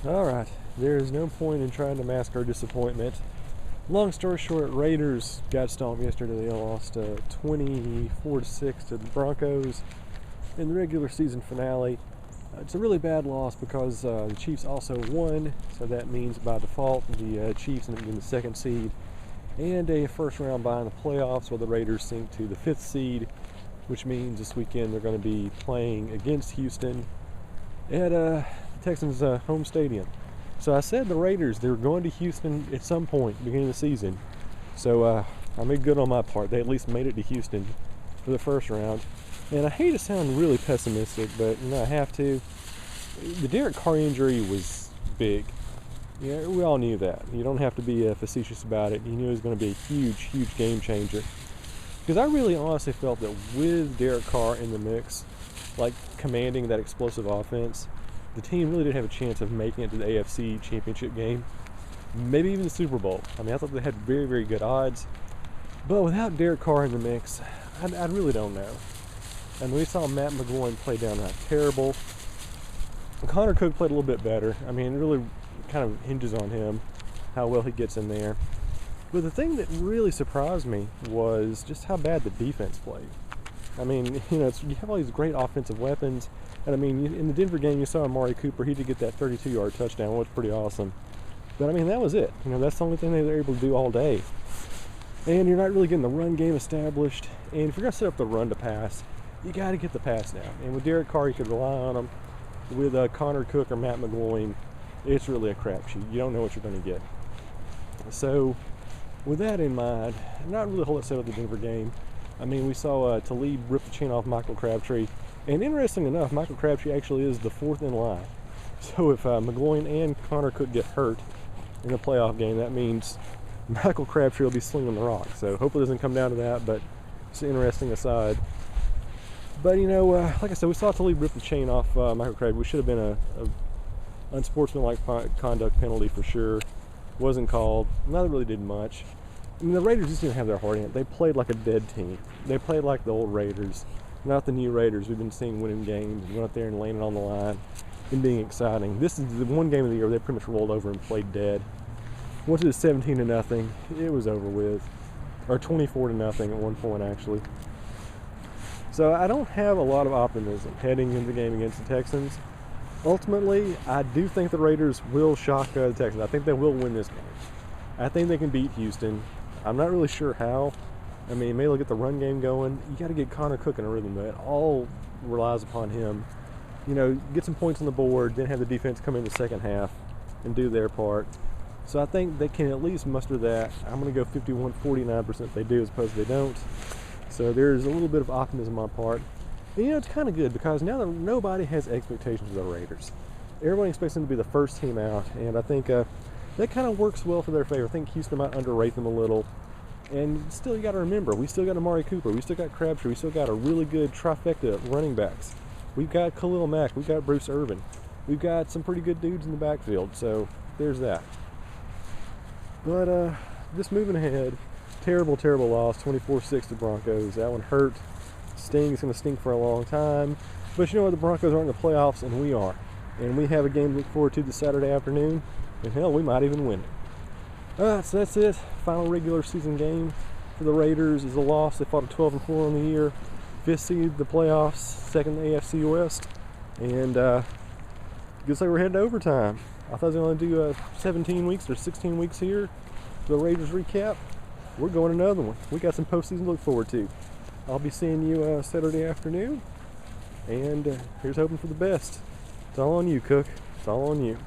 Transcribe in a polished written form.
Alright, there is no point in trying to mask our disappointment. Long story short, Raiders got stomped yesterday. They lost 24-6 to the Broncos in the regular season finale. It's a really bad loss because the Chiefs also won, so that means by default the Chiefs end up getting the second seed and a first round bye in the playoffs, while the Raiders sink to the fifth seed, which means this weekend they're going to be playing against Houston at the Texans' home stadium. So I said the Raiders, they were going to Houston at some point beginning of the season. So I made good on my part. They at least made it to Houston for the first round. And I hate to sound really pessimistic, but I have to. The Derek Carr injury was big. Yeah, we all knew that. You don't have to be facetious about it. You knew it was going to be a huge, huge game changer. Because I really honestly felt that with Derek Carr in the mix, like commanding that explosive offense, the team really did have a chance of making it to the AFC Championship game, maybe even the Super Bowl. I mean, I thought they had very, very good odds. But without Derek Carr in the mix, I really don't know. And we saw Matt McGloin play downright terrible. Connor Cook played a little bit better. I mean, it really kind of hinges on him, how well he gets in there. But the thing that really surprised me was just how bad the defense played. I mean, you have all these great offensive weapons. And I mean, in the Denver game, you saw Amari Cooper. He did get that 32-yard touchdown, which was pretty awesome. But I mean, that was it. That's the only thing they were able to do all day. And you're not really getting the run game established. And if you're going to set up the run to pass, you got to get the pass down. And with Derek Carr, you could rely on him. With Connor Cook or Matt McGloin, it's really a crapshoot. You don't know what you're going to get. So, with that in mind, not really a whole lot said about the Denver game. I mean, we saw Talib rip the chain off Michael Crabtree. And interesting enough, Michael Crabtree actually is the fourth in line. So if McGloin and Connor Cook get hurt in the playoff game, that means Michael Crabtree will be slinging the rock. So hopefully it doesn't come down to that, but it's an interesting aside. But, like I said, we saw Talib rip the chain off Michael Crabtree. Which should have been a unsportsmanlike conduct penalty for sure. Wasn't called. Neither really did much. I mean, the Raiders just didn't have their heart in it. They played like a dead team. They played like the old Raiders. Not the new Raiders we've been seeing winning games and going out there and laying it on the line and being exciting. This is the one game of the year where they pretty much rolled over and played dead. Went to the 17-0. It was over with. Or 24-0 at one point, actually. So I don't have a lot of optimism heading into the game against the Texans. Ultimately, I do think the Raiders will shock the Texans. I think they will win this game. I think they can beat Houston. I'm not really sure how. I mean, maybe they'll get the run game going. You got to get Connor Cook in a rhythm. It all relies upon him. Get some points on the board, then have the defense come in the second half and do their part. So I think they can at least muster that. I'm going to go 51-49% they do as opposed to they don't. So there's a little bit of optimism on my part. And, it's kind of good because now that nobody has expectations of the Raiders. Everyone expects them to be the first team out, and I think that kind of works well for their favor. I think Houston might underrate them a little. And still, you got to remember, we still got Amari Cooper, we still got Crabtree, we still got a really good trifecta of running backs. We've got Khalil Mack, we've got Bruce Irvin, we've got some pretty good dudes in the backfield. So there's that. But just moving ahead, terrible, terrible loss, 24-6 to Broncos. That one hurt. Sting is going to stink for a long time. But you know what? The Broncos aren't in the playoffs, and we are. And we have a game to look forward to this Saturday afternoon. And hell, we might even win it. Alright, so that's it. Final regular season game for the Raiders is a loss. They fought a 12-4 on the year. Fifth seed, the playoffs. Second, the AFC West. And looks like we're heading to overtime. I thought I was going to do 17 weeks or 16 weeks here for the Raiders recap. We're going another one. We got some postseason to look forward to. I'll be seeing you Saturday afternoon. And here's hoping for the best. It's all on you, Cook. It's all on you.